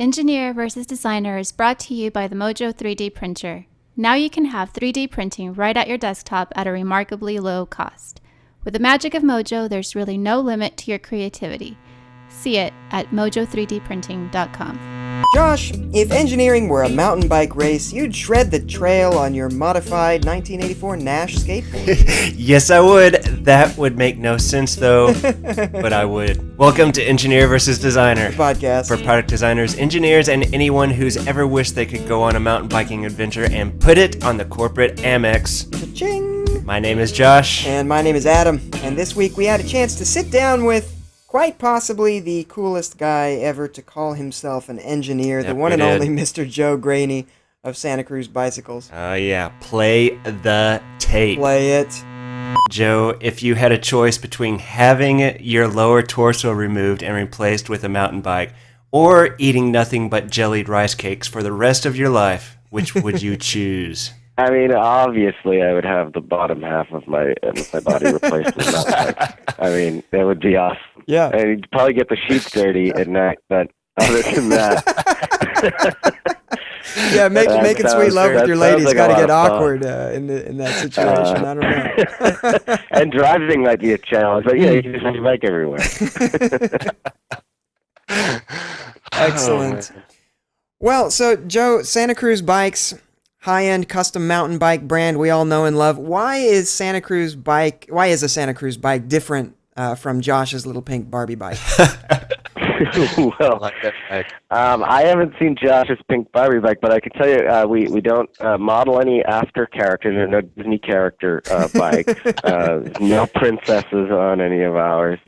Engineer versus Designer is brought to you by the Mojo 3D printer. Now you can have 3D printing right at your desktop at a remarkably low cost. With the magic of Mojo, there's really no limit to your creativity. See it at mojo3dprinting.com. Josh, if engineering were a mountain bike race, you'd shred the trail on your modified 1984 Nash skateboard. Yes, I would. That would make no sense, though, but I would. Welcome to Engineer vs. Designer, Podcast for product designers, engineers, and anyone who's ever wished they could go on a mountain biking adventure and put it on the corporate Amex. Cha-ching! My name is Josh. And my name is Adam. And this week we had a chance to sit down with quite possibly the coolest guy ever to call himself an engineer, the one and only Mr. Joe Graney of Santa Cruz Bicycles. Oh, yeah. Play the tape. Play it. Joe, if you had a choice between having your lower torso removed and replaced with a mountain bike, or eating nothing but jellied rice cakes for the rest of your life, which would you choose? I mean, obviously, I would have the bottom half of my body replaced with mountain bike. I mean, that would be awesome. Yeah. And you'd probably get the sheets dirty at night, but other than that... Yeah, making sweet love with your lady's like got to get awkward in that situation. I don't know. And driving might be a challenge, but yeah, you can just ride your bike everywhere. Excellent. Well, so Joe, Santa Cruz Bikes, high-end custom mountain bike brand we all know and love. Why is a Santa Cruz bike different from Josh's little pink Barbie bike? Well, I haven't seen Josh's pink Barbie bike, but I can tell you we don't model any after characters or no Disney character bikes. No princesses on any of ours.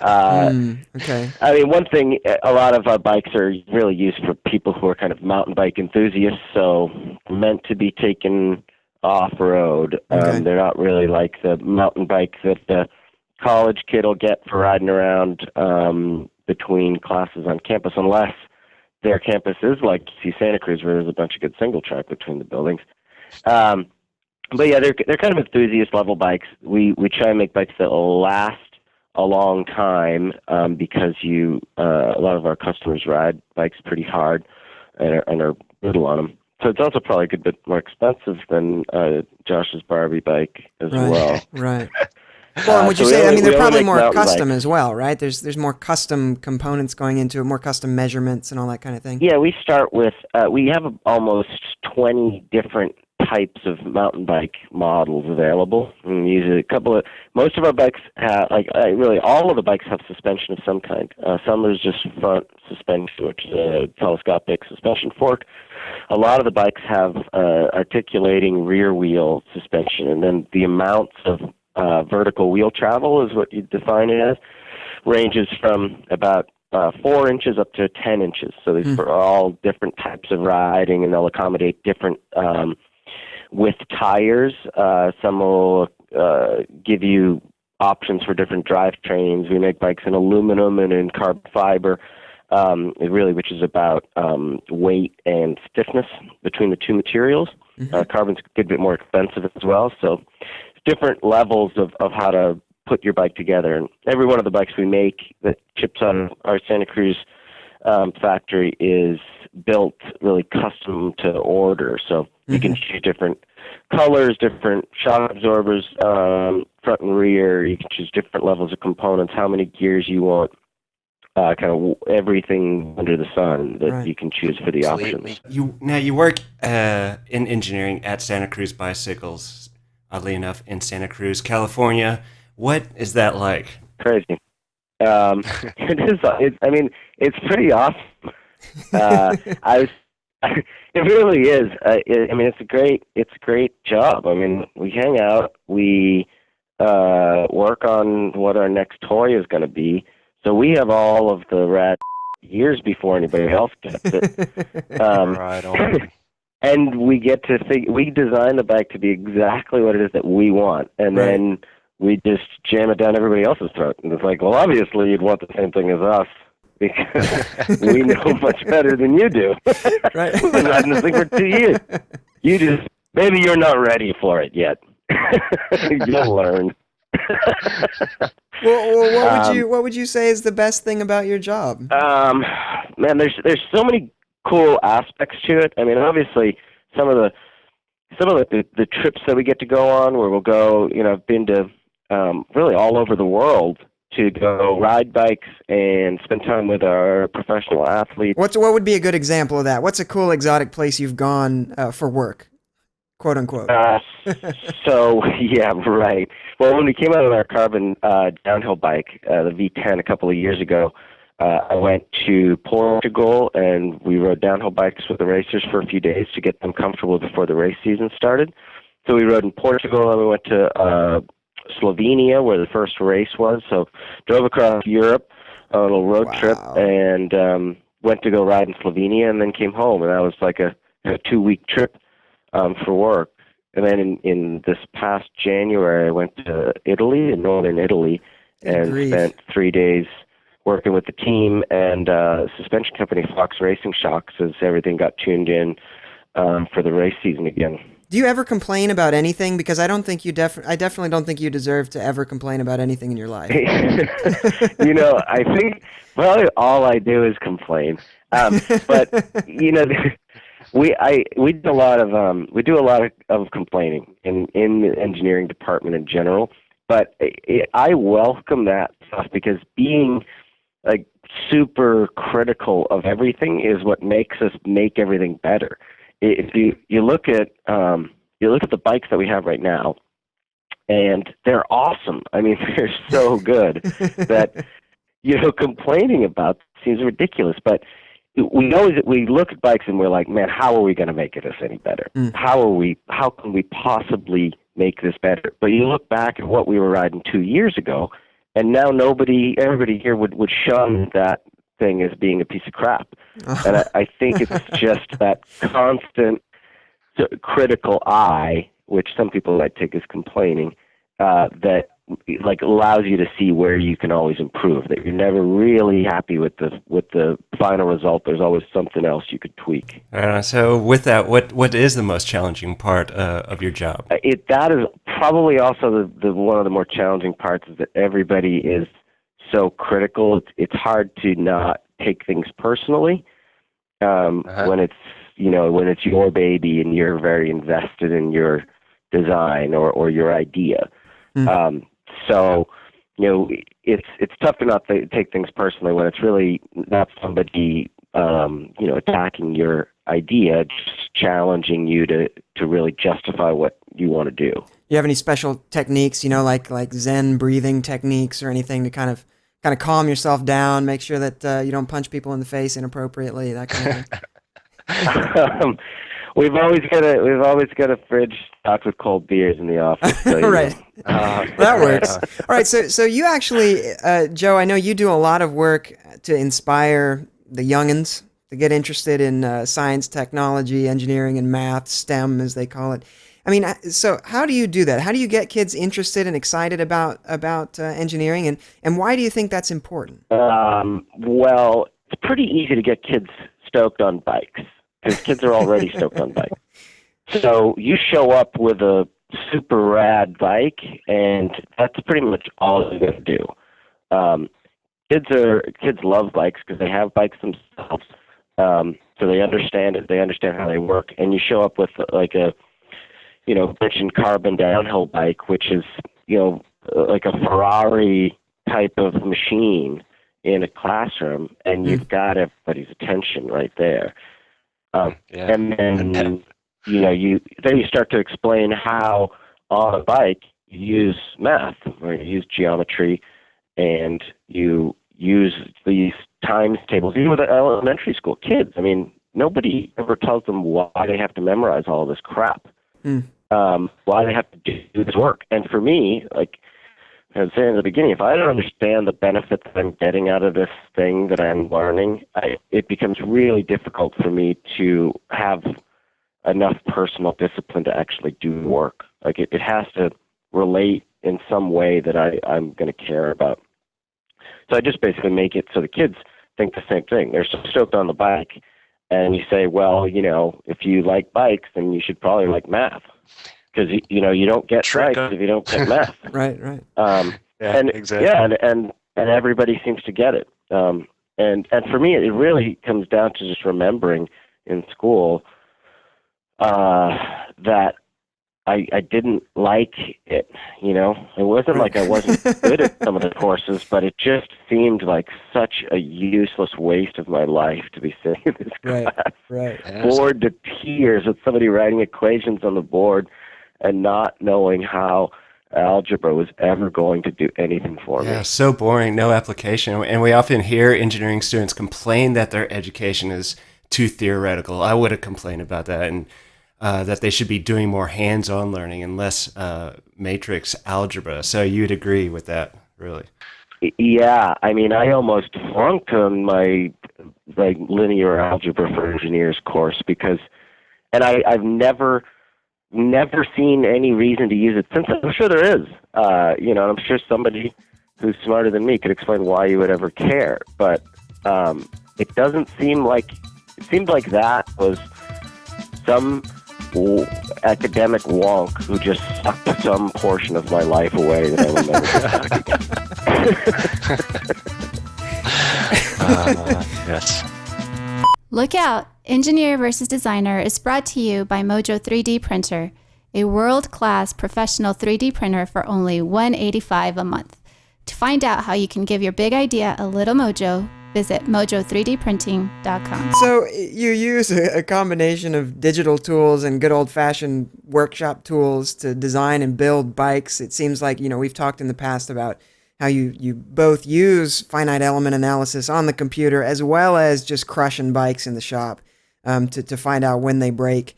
Okay. I mean, one thing, a lot of our bikes are really used for people who are kind of mountain bike enthusiasts, so meant to be taken off-road. Okay. They're not really like the mountain bike that the college kid will get for riding around between classes on campus, unless their campus is like Santa Cruz, where there's a bunch of good single track between the buildings. But yeah, they're kind of enthusiast level bikes. We try and make bikes that will last a long time because a lot of our customers ride bikes pretty hard and are brutal on them. So it's also probably a good bit more expensive than Josh's Barbie bike as well. Right. Well, and would you say, I mean, they're probably more custom as well, right? There's more custom components going into it, more custom measurements and all that kind of thing. Yeah, we start with, we have almost 20 different types of mountain bike models available. And usually most of our bikes have, really all of the bikes have suspension of some kind. Some is just front suspension, which is a telescopic suspension fork. A lot of the bikes have articulating rear wheel suspension, and then the amounts of vertical wheel travel is what you define it as, ranges from about 4 inches up to 10 inches. So these are all different types of riding, and they'll accommodate different width tires. Some will give you options for different drivetrains. We make bikes in aluminum and in carbon fiber, which is about weight and stiffness between the two materials. Carbon's a good bit more expensive as well, so different levels of how to put your bike together. And every one of the bikes we make that ships on our Santa Cruz factory is built really custom to order. So you can choose different colors, different shock absorbers, front and rear. You can choose different levels of components, how many gears you want, kind of everything under the sun that you can choose for the options. You work in engineering at Santa Cruz Bicycles, oddly enough, in Santa Cruz, California. What is that like? Crazy. It's pretty awesome. It really is. It's a great job. I mean, we hang out, we work on what our next toy is going to be. So we have all of the rad years before anybody else gets it. Right on. And we get to we design the bike to be exactly what it is that we want, and then we just jam it down everybody else's throat. And it's like, well, obviously you'd want the same thing as us because we know much better than you do. Right. We've been riding this thing for 2 years. Maybe you're not ready for it yet. You'll learn. Well, what would you say is the best thing about your job? Man, there's so many cool aspects to it. I mean, obviously, some of the trips that we get to go on, where we'll go, I've been to really all over the world to go ride bikes and spend time with our professional athletes. What would be a good example of that? What's a cool exotic place you've gone for work, quote unquote? So yeah, right. Well, when we came out of our carbon downhill bike, the V10, a couple of years ago, I went to Portugal and we rode downhill bikes with the racers for a few days to get them comfortable before the race season started. So we rode in Portugal and we went to Slovenia, where the first race was. So drove across Europe on a little road trip and went to go ride in Slovenia and then came home. And that was like a 2-week trip for work. And then in this past January, I went to Italy, in northern Italy, and spent 3 days working with the team and suspension company Fox Racing Shocks as everything got tuned in for the race season again. Do you ever complain about anything? Because I don't think I definitely don't think you deserve to ever complain about anything in your life. I think probably all I do is complain. But we do a lot of complaining in the engineering department in general. But I welcome that stuff because being like super critical of everything is what makes us make everything better. If you look at the bikes that we have right now, and they're awesome. I mean, they're so good that complaining about seems ridiculous. But we know that we look at bikes and we're like, man, how are we going to make this any better? How can we possibly make this better? But you look back at what we were riding 2 years ago, and now everybody here would shun that thing as being a piece of crap. And I think it's just that constant critical eye, which some people might take as complaining, that like allows you to see where you can always improve. That you're never really happy with the final result. There's always something else you could tweak. So with that, what is the most challenging part of your job? That is probably also the one of the more challenging parts, is that everybody is so critical. It's hard to not take things personally when it's your baby and you're very invested in your design or your idea. So it's tough to not take things personally when it's really not somebody attacking your idea, just challenging you to really justify what you want to do. You have any special techniques, like Zen breathing techniques or anything to kind of calm yourself down, make sure that you don't punch people in the face inappropriately, that kind of thing? We've always got a fridge stocked with cold beers in the office. So, right. That works. All right. So you actually, Joe, I know you do a lot of work to inspire the youngins to get interested in science, technology, engineering, and math, STEM as they call it. I mean, so how do you do that? How do you get kids interested and excited about engineering, and why do you think that's important? Well, it's pretty easy to get kids stoked on bikes because kids are already stoked on bikes. So you show up with a super rad bike, and that's pretty much all you're going to do. Kids love bikes because they have bikes themselves, so they understand it. They understand how they work, and you show up with like a mentioned carbon downhill bike, which is, like a Ferrari type of machine in a classroom, and you've got everybody's attention right there. And then, you start to explain how on a bike you use math, or you use geometry, and you use these times tables. Even with elementary school kids, I mean, nobody ever tells them why they have to memorize all this crap. Why they have to do this work. And for me, like I was saying in the beginning, if I don't understand the benefit that I'm getting out of this thing that I'm learning, it becomes really difficult for me to have enough personal discipline to actually do work. Like it has to relate in some way that I'm going to care about. So I just basically make it so the kids think the same thing. They're so stoked on the bike, and you say, well, if you like bikes, then you should probably like math. Because you don't get bikes if you don't get math. Right. Exactly. And everybody seems to get it. And for me, it really comes down to just remembering in school that I didn't like it. It wasn't like I wasn't good at some of the courses, but it just seemed like such a useless waste of my life to be sitting in this class, bored to tears with somebody writing equations on the board and not knowing how algebra was ever going to do anything for me. Yeah, so boring, no application. And we often hear engineering students complain that their education is too theoretical. I would have complained about that, and that they should be doing more hands-on learning and less matrix algebra. So you'd agree with that, really? Yeah, I mean, I almost flunked on my linear algebra for engineers course and I've never seen any reason to use it since. I'm sure there is, I'm sure somebody who's smarter than me could explain why you would ever care, but it doesn't seem like, it seemed like that was some academic wonk who just sucked some portion of my life away that I will never get back again. Yes. Look out! Engineer versus Designer is brought to you by Mojo 3D Printer, a world-class professional 3D printer for only $185 a month. To find out how you can give your big idea a little mojo, visit mojo3dprinting.com. So you use a combination of digital tools and good old-fashioned workshop tools to design and build bikes. It seems like, we've talked in the past about how you both use finite element analysis on the computer as well as just crushing bikes in the shop to find out when they break.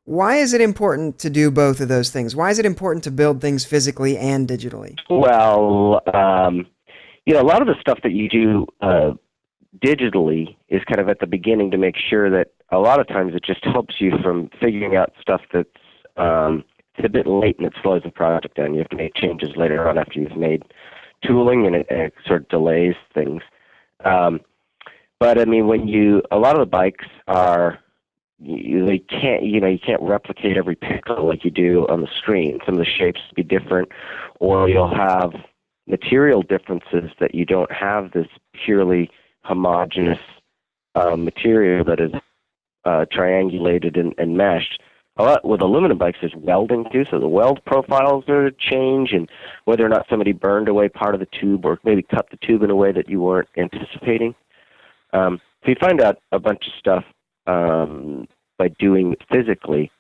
Why is it important to do both of those things? Why is it important to build things physically and digitally? Well, a lot of the stuff that you do digitally is kind of at the beginning to make sure that a lot of times it just helps you from figuring out stuff that's it's a bit late and it slows the project down. You have to make changes later on after you've made tooling, and it sort of delays things. But I mean, a lot of the bikes are, you can't replicate every pixel like you do on the screen. Some of the shapes will be different, or you'll have material differences that you don't have this purely homogeneous material that is triangulated and meshed. A lot with aluminum bikes, there's welding too, so the weld profiles are change, and whether or not somebody burned away part of the tube or maybe cut the tube in a way that you weren't anticipating. So you find out a bunch of stuff by doing it physically.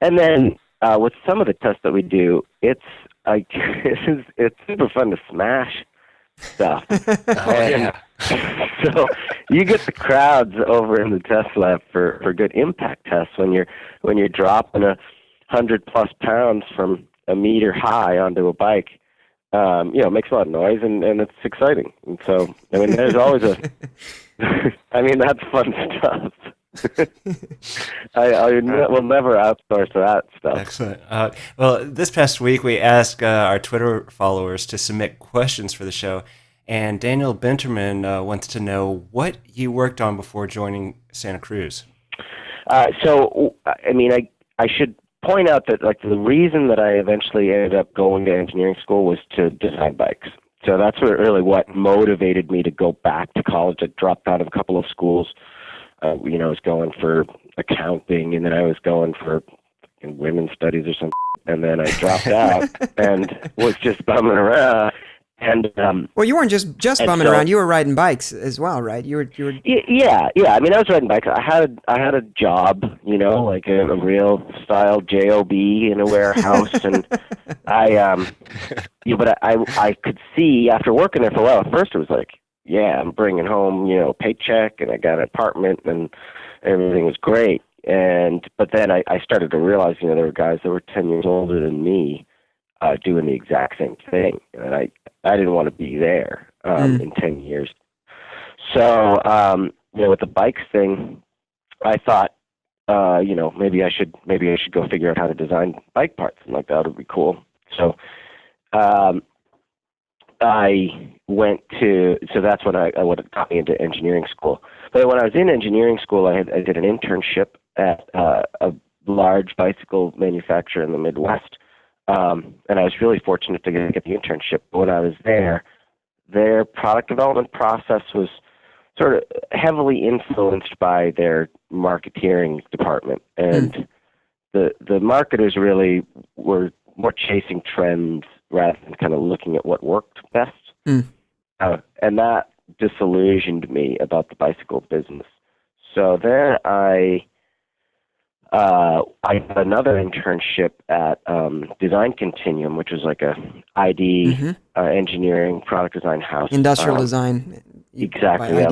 And then with some of the tests that we do, it's super fun to smash stuff. So you get the crowds over in the test lab for good impact tests when you're dropping 100+ pounds from a meter high onto a bike. It makes a lot of noise and it's exciting. And so, I mean, there's always I mean, that's fun stuff. I will never outsource that stuff. Excellent. Well, this past week we asked our Twitter followers to submit questions for the show, and Daniel Benterman wants to know what you worked on before joining Santa Cruz. So, I mean, I should point out that the reason that I eventually ended up going to engineering school was to design bikes. So that's what motivated me to go back to college. I dropped out of a couple of schools. I was going for accounting, and then I was going for women's studies or something, and then I dropped out and was just bumming around. And well, you weren't just bumming around. You were riding bikes as well, right? You were. Yeah. I mean, I was riding bikes. I had a job, like a real style job in a warehouse, and but I could see after working there for a while. At first, it was like, yeah, I'm bringing home, a paycheck, and I got an apartment, and everything was great. But then I started to realize, there were guys that were 10 years older than me doing the exact same thing, and I didn't want to be there in 10 years. So, with the bikes thing, I thought, maybe I should go figure out how to design bike parts, and that would be cool. So, so that's when what got me into engineering school. But when I was in engineering school, I did an internship at a large bicycle manufacturer in the Midwest. And I was really fortunate to get the internship. When I was there, their product development process was sort of heavily influenced by their marketeering department, and the marketers really were more chasing trends rather than kind of looking at what worked best. And that disillusioned me about the bicycle business. So then I got another internship at Design Continuum, which was like a ID engineering product design house. Industrial design. Exactly. ID,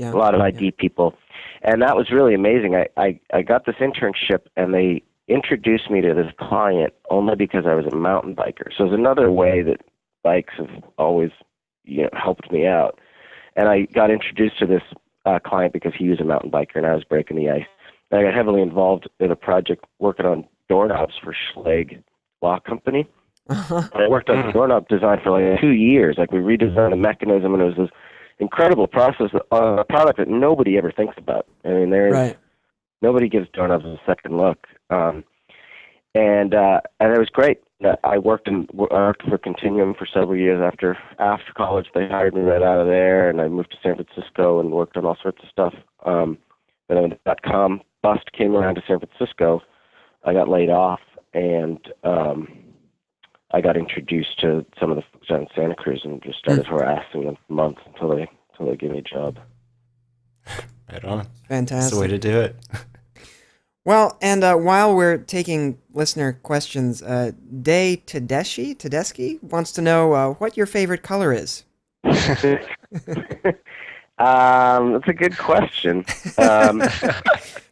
a lot of ID people. And that was really amazing. I got this internship, and they introduced me to this client only because I was a mountain biker. So it's another way that bikes have always helped me out. And I got introduced to this client because he was a mountain biker, and I was breaking the ice. And I got heavily involved in a project working on doorknobs for Schlage Law Company. I worked on doorknob design for like 2 years. Like, we redesigned the mechanism, and it was this incredible process on a product that nobody ever thinks about. I mean, nobody gives doorknobs a second look. And it was great. I worked for Continuum for several years after college. They hired me right out of there, and I moved to San Francisco and worked on all sorts of stuff. Then when the .com bust came around to San Francisco, I got laid off, and I got introduced to some of the folks out in Santa Cruz and just started harassing them for months until they gave me a job. Right on. Fantastic. That's the way to do it. Well, and while we're taking listener questions, Day Tedeschi wants to know what your favorite color is. That's a good question.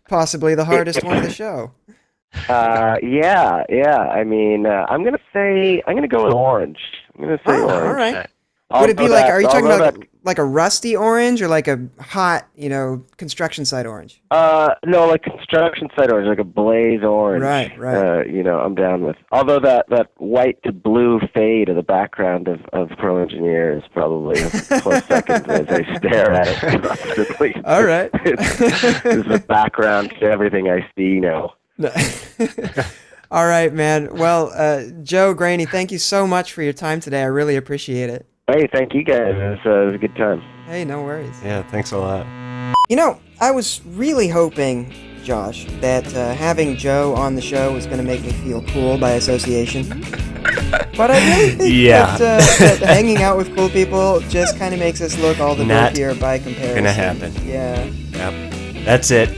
Possibly the hardest one of the show. Yeah. I mean, I'm gonna go with orange. I'm gonna say orange. All right. Would it be like? Are you talking about like a rusty orange or like a hot, construction site orange? No, like construction site orange, like a blaze orange. Right. I'm down with. Although that white to blue fade of the background of Pro Engineer is probably a close second as I stare at it constantly. All right. It's the background to everything I see now. All right, man. Well, Joe Graney, thank you so much for your time today. I really appreciate it. Hey, thank you guys. It was a good time. Hey, no worries. Yeah, thanks a lot. I was really hoping, Josh, that having Joe on the show was going to make me feel cool by association. But I really think that hanging out with cool people just kind of makes us look all the dopier by comparison. Gonna happen. Yeah. Yep. That's it.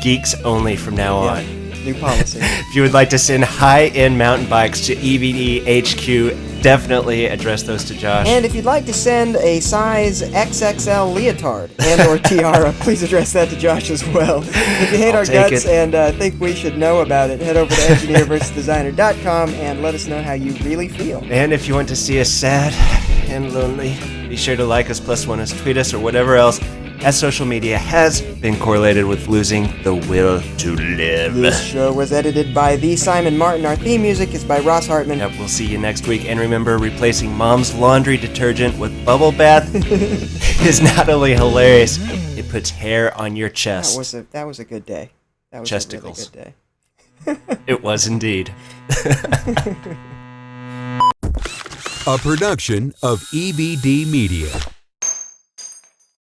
Geeks only from now on. New policy. If you would like to send high-end mountain bikes to EVDHQ, definitely address those to Josh. And if you'd like to send a size XXL leotard and or tiara, please address that to Josh as well. If you hate our guts and think we should know about it, head over to EngineerVsDesigner.com and let us know how you really feel. And if you want to see us sad and lonely, be sure to like us, +1 us, tweet us, or whatever else, as social media has been correlated with losing the will to live. This show was edited by the Simon Martin. Our theme music is by Ross Hartman. Yep, we'll see you next week. And remember, replacing mom's laundry detergent with bubble bath is not only hilarious, it puts hair on your chest. That was a good day. That was Chesticles. a really good day. It was indeed. A production of EVD Media.